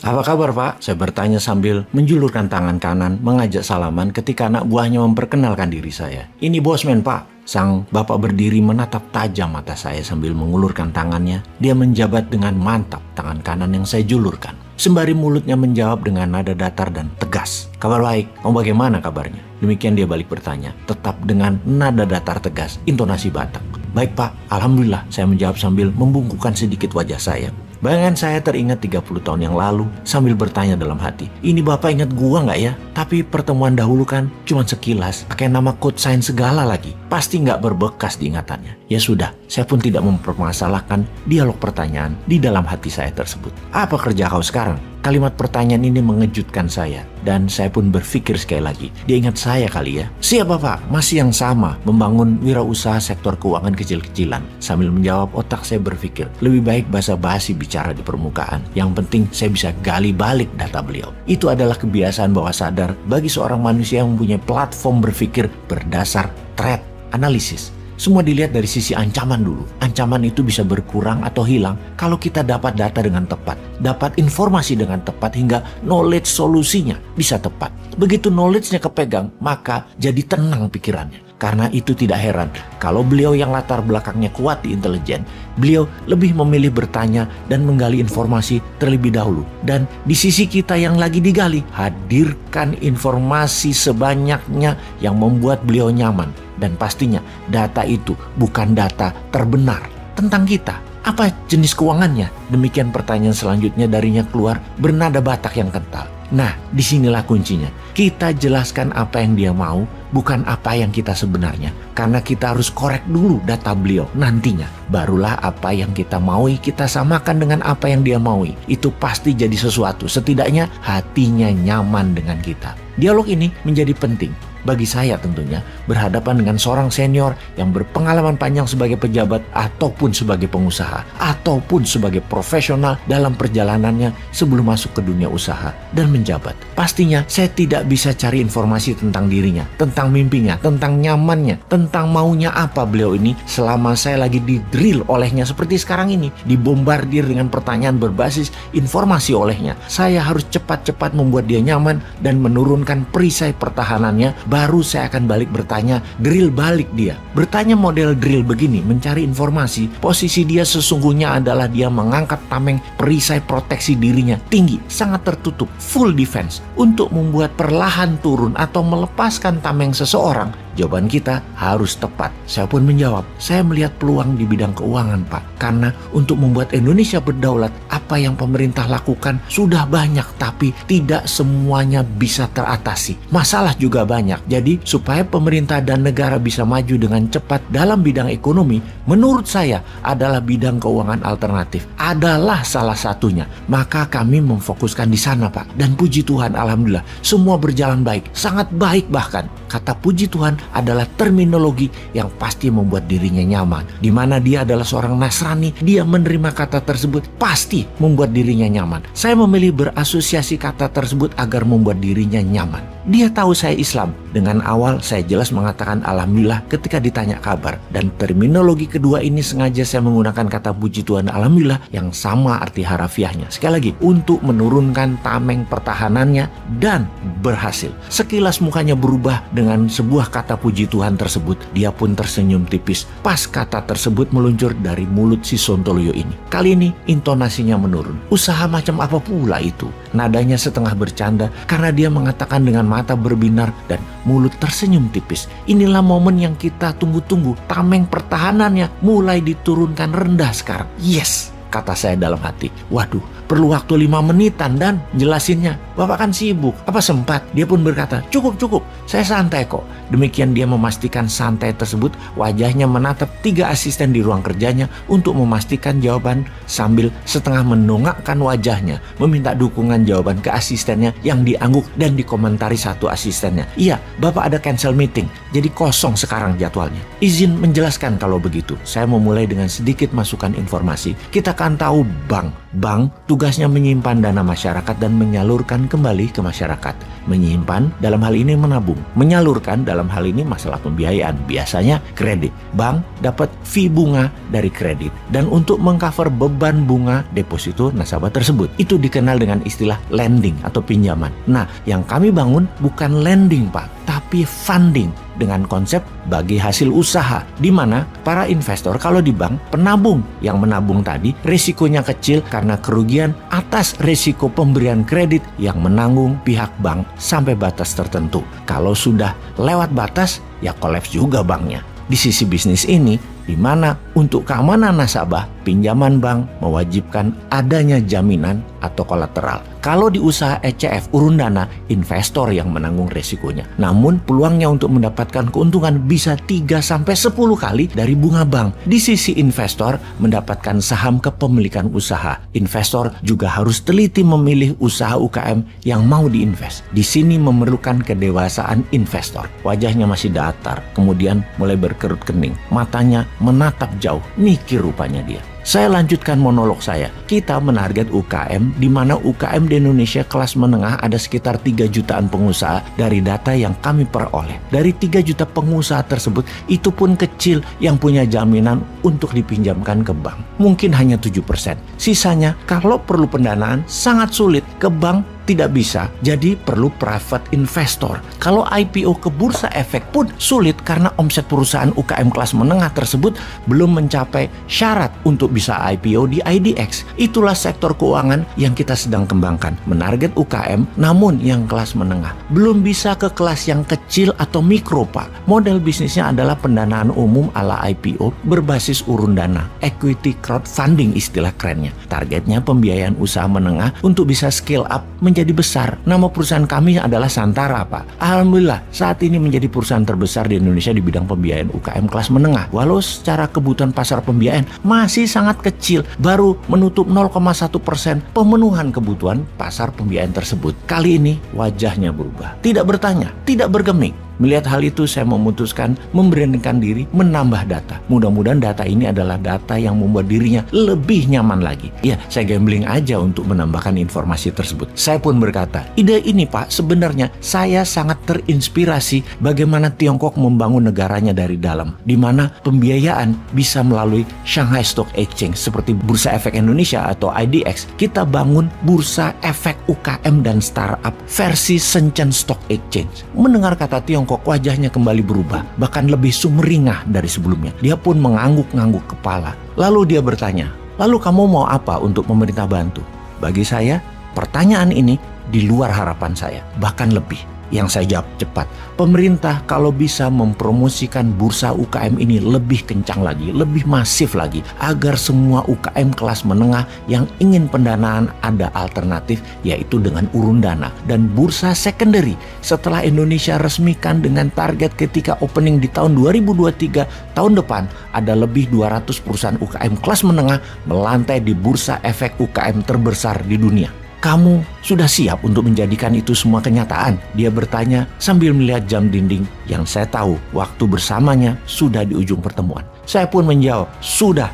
Apa kabar Pak? Saya bertanya sambil menjulurkan tangan kanan mengajak salaman ketika anak buahnya memperkenalkan diri saya. Ini bosman Pak. Sang bapak berdiri menatap tajam mata saya sambil mengulurkan tangannya. Dia menjabat dengan mantap tangan kanan yang saya julurkan. Sembari mulutnya menjawab dengan nada datar dan tegas. Kabar baik, kamu bagaimana kabarnya? Demikian dia balik bertanya, tetap dengan nada datar tegas, intonasi Batak. Baik Pak, Alhamdulillah, saya menjawab sambil membungkukkan sedikit wajah saya. Bayangan saya teringat 30 tahun yang lalu sambil bertanya dalam hati, ini Bapak ingat gua nggak ya? Tapi pertemuan dahulu kan cuma sekilas, pakai nama code sign segala lagi. Pasti nggak berbekas di ingatannya. Ya sudah, saya pun tidak mempermasalahkan dialog pertanyaan di dalam hati saya tersebut. Apa kerja kau sekarang? Kalimat pertanyaan ini mengejutkan saya dan saya pun berpikir sekali lagi, dia ingat saya kali ya. Siapa Pak? Masih yang sama, membangun wirausaha sektor keuangan kecil-kecilan. Sambil menjawab, otak saya berpikir, lebih baik basa-basi bicara di permukaan. Yang penting saya bisa gali balik data beliau. Itu adalah kebiasaan bawah sadar bagi seorang manusia yang mempunyai platform berpikir berdasar threat analisis. Semua dilihat dari sisi ancaman dulu. Ancaman itu bisa berkurang atau hilang kalau kita dapat data dengan tepat, dapat informasi dengan tepat hingga knowledge solusinya bisa tepat. Begitu knowledge-nya kepegang, maka jadi tenang pikirannya. Karena itu tidak heran kalau beliau yang latar belakangnya kuat di intelijen, beliau lebih memilih bertanya dan menggali informasi terlebih dahulu. Dan di sisi kita yang lagi digali, hadirkan informasi sebanyaknya yang membuat beliau nyaman. Dan pastinya data itu bukan data terbenar tentang kita. Apa jenis keuangannya? Demikian pertanyaan selanjutnya darinya keluar bernada Batak yang kental. Nah, disinilah kuncinya. Kita jelaskan apa yang dia mau, bukan apa yang kita sebenarnya. Karena kita harus korek dulu data beliau nantinya. Barulah apa yang kita maui, kita samakan dengan apa yang dia maui. Itu pasti jadi sesuatu. Setidaknya hatinya nyaman dengan kita. Dialog ini menjadi penting. Bagi saya tentunya berhadapan dengan seorang senior yang berpengalaman panjang sebagai pejabat ataupun sebagai pengusaha ataupun sebagai profesional dalam perjalanannya sebelum masuk ke dunia usaha dan menjabat. Pastinya saya tidak bisa cari informasi tentang dirinya, tentang mimpinya, tentang nyamannya, tentang maunya apa beliau ini selama saya lagi di-drill olehnya seperti sekarang ini, dibombardir dengan pertanyaan berbasis informasi olehnya. Saya harus cepat-cepat membuat dia nyaman dan menurunkan perisai pertahanannya. Baru saya akan balik bertanya, drill balik dia. Bertanya model drill begini, mencari informasi, posisi dia sesungguhnya adalah dia mengangkat tameng perisai proteksi dirinya tinggi, sangat tertutup, full defense. Untuk membuat perlahan turun atau melepaskan tameng seseorang, jawaban kita harus tepat. Saya pun menjawab, saya melihat peluang di bidang keuangan Pak. Karena untuk membuat Indonesia berdaulat, apa yang pemerintah lakukan sudah banyak, tapi tidak semuanya bisa teratasi. Masalah juga banyak. Jadi supaya pemerintah dan negara bisa maju dengan cepat dalam bidang ekonomi, menurut saya adalah bidang keuangan alternatif. Adalah salah satunya. Maka kami memfokuskan di sana Pak. Dan puji Tuhan alhamdulillah semua berjalan baik. Sangat baik bahkan. Kata puji Tuhan adalah terminologi yang pasti membuat dirinya nyaman. Di mana dia adalah seorang Nasrani, dia menerima kata tersebut pasti membuat dirinya nyaman. Saya memilih berasosiasi kata tersebut agar membuat dirinya nyaman. Dia tahu saya Islam. Dengan awal saya jelas mengatakan alhamdulillah ketika ditanya kabar. Dan terminologi kedua ini sengaja saya menggunakan kata puji Tuhan alhamdulillah yang sama arti harafiahnya. Sekali lagi, untuk menurunkan tameng pertahanannya dan berhasil. Sekilas mukanya berubah dengan sebuah kata puji Tuhan tersebut. Dia pun tersenyum tipis pas kata tersebut meluncur dari mulut si Sontoloyo ini. Kali ini intonasinya menurun. Usaha macam apa pula itu? Nadanya setengah bercanda karena dia mengatakan dengan mata berbinar dan mulut tersenyum tipis. Inilah momen yang kita tunggu-tunggu. Tameng pertahanannya mulai diturunkan rendah sekarang. Yes, kata saya dalam hati. Waduh, perlu waktu 5 menitan dan jelasinnya. Bapak kan sibuk, apa sempat? Dia pun berkata, cukup, saya santai kok. Demikian dia memastikan santai tersebut, wajahnya menatap 3 asisten di ruang kerjanya untuk memastikan jawaban sambil setengah mendongakkan wajahnya, meminta dukungan jawaban ke asistennya yang diangguk dan dikomentari satu asistennya. Iya, Bapak ada cancel meeting, jadi kosong sekarang jadwalnya. Izin menjelaskan kalau begitu. Saya memulai dengan sedikit masukan informasi. Kita kan tahu bank tugasnya menyimpan dana masyarakat dan menyalurkan dikembalikan kembali ke masyarakat. Menyimpan dalam hal ini menabung, menyalurkan dalam hal ini masalah pembiayaan, biasanya kredit. Bank dapat fee bunga dari kredit, dan untuk mengcover beban bunga deposito nasabah tersebut, itu dikenal dengan istilah lending atau pinjaman. Nah, yang kami bangun bukan lending Pak, tapi funding dengan konsep bagi hasil usaha, di mana para investor kalau di bank, penabung yang menabung tadi risikonya kecil karena kerugian atas risiko pemberian kredit yang menanggung pihak bank sampai batas tertentu. Kalau sudah lewat batas, ya kolaps juga banknya. Di sisi bisnis ini, di mana untuk keamanan nasabah, pinjaman bank mewajibkan adanya jaminan atau kolateral. Kalau di usaha ECF urun dana, investor yang menanggung resikonya. Namun peluangnya untuk mendapatkan keuntungan bisa 3-10 kali dari bunga bank. Di sisi investor mendapatkan saham kepemilikan usaha, investor juga harus teliti memilih usaha UKM yang mau diinvest. Di sini memerlukan kedewasaan investor. Wajahnya masih datar, kemudian mulai berkerut kening, matanya menatap jauh, mikir rupanya dia. Saya lanjutkan monolog saya. Kita menarget UKM, di mana UKM di Indonesia kelas menengah ada sekitar 3 jutaan pengusaha dari data yang kami peroleh. Dari 3 juta pengusaha tersebut, itu pun kecil yang punya jaminan untuk dipinjamkan ke bank. Mungkin hanya 7%. Sisanya, kalau perlu pendanaan, sangat sulit ke bank. Tidak bisa, jadi perlu private investor. Kalau IPO ke bursa efek pun sulit karena omset perusahaan UKM kelas menengah tersebut belum mencapai syarat untuk bisa IPO di IDX. Itulah sektor keuangan yang kita sedang kembangkan, menarget UKM namun yang kelas menengah. Belum bisa ke kelas yang kecil atau mikro Pak. Model bisnisnya adalah pendanaan umum ala IPO berbasis urun dana, equity crowdfunding istilah kerennya. Targetnya pembiayaan usaha menengah untuk bisa scale up menjadi besar. Nama perusahaan kami adalah Santara Pak. Alhamdulillah saat ini menjadi perusahaan terbesar di Indonesia di bidang pembiayaan UKM kelas menengah. Walau secara kebutuhan pasar pembiayaan masih sangat kecil, baru menutup 0,1% pemenuhan kebutuhan pasar pembiayaan tersebut. Kali ini wajahnya berubah. Tidak bertanya, tidak bergeming. Melihat hal itu, saya memutuskan memberanikan diri menambah data. Mudah-mudahan data ini adalah data yang membuat dirinya lebih nyaman lagi. Ya, saya gambling aja untuk menambahkan informasi tersebut. Saya pun berkata, ide ini Pak, sebenarnya saya sangat terinspirasi bagaimana Tiongkok membangun negaranya dari dalam, di mana pembiayaan bisa melalui Shanghai Stock Exchange seperti Bursa Efek Indonesia atau IDX. Kita bangun Bursa Efek UKM dan Startup versi Shenzhen Stock Exchange. Mendengar kata Tiongkok, wajahnya kembali berubah, bahkan lebih sumringah dari sebelumnya. Dia pun mengangguk-ngangguk kepala. Lalu dia bertanya, lalu kamu mau apa untuk pemerintah bantu? Bagi saya, pertanyaan ini di luar harapan saya, bahkan lebih. Yang saya jawab cepat, pemerintah kalau bisa mempromosikan bursa UKM ini lebih kencang lagi, lebih masif lagi, agar semua UKM kelas menengah yang ingin pendanaan ada alternatif, yaitu dengan urun dana dan bursa secondary. Setelah Indonesia resmikan dengan target ketika opening di tahun 2023 tahun depan, ada lebih 200 perusahaan UKM kelas menengah melantai di bursa efek UKM terbesar di dunia. Kamu sudah siap untuk menjadikan itu semua kenyataan? Dia bertanya sambil melihat jam dinding yang saya tahu waktu bersamanya sudah di ujung pertemuan. Saya pun menjawab, sudah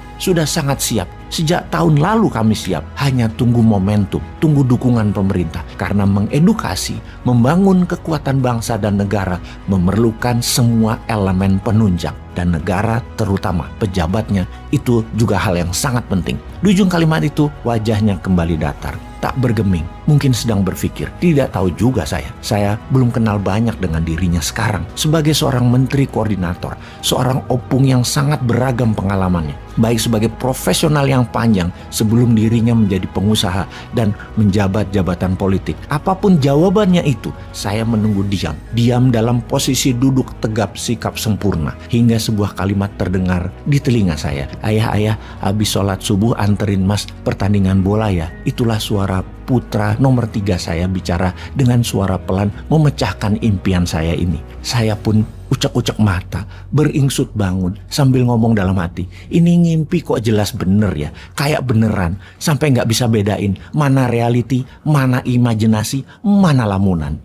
sangat siap. Sejak tahun lalu kami siap, hanya tunggu momentum, tunggu dukungan pemerintah. Karena mengedukasi, membangun kekuatan bangsa dan negara memerlukan semua elemen penunjang. Dan negara terutama pejabatnya itu juga hal yang sangat penting. Di ujung kalimat itu wajahnya kembali datar, tak bergeming, mungkin sedang berpikir. Tidak tahu juga saya belum kenal banyak dengan dirinya sekarang. Sebagai seorang menteri koordinator, seorang opung yang sangat beragam pengalamannya, baik sebagai profesional yang panjang sebelum dirinya menjadi pengusaha dan menjabat jabatan politik. Apapun jawabannya itu, saya menunggu diam dalam posisi duduk tegap sikap sempurna, hingga sebuah kalimat terdengar di telinga saya. Ayah, habis sholat subuh anterin mas pertandingan bola ya. Itulah suara putra nomor 3 saya bicara dengan suara pelan memecahkan impian saya ini. Saya pun ucek-ucek mata, beringsut bangun sambil ngomong dalam hati, ini ngimpi kok jelas bener ya, kayak beneran, sampai nggak bisa bedain mana reality, mana imajinasi, mana lamunan.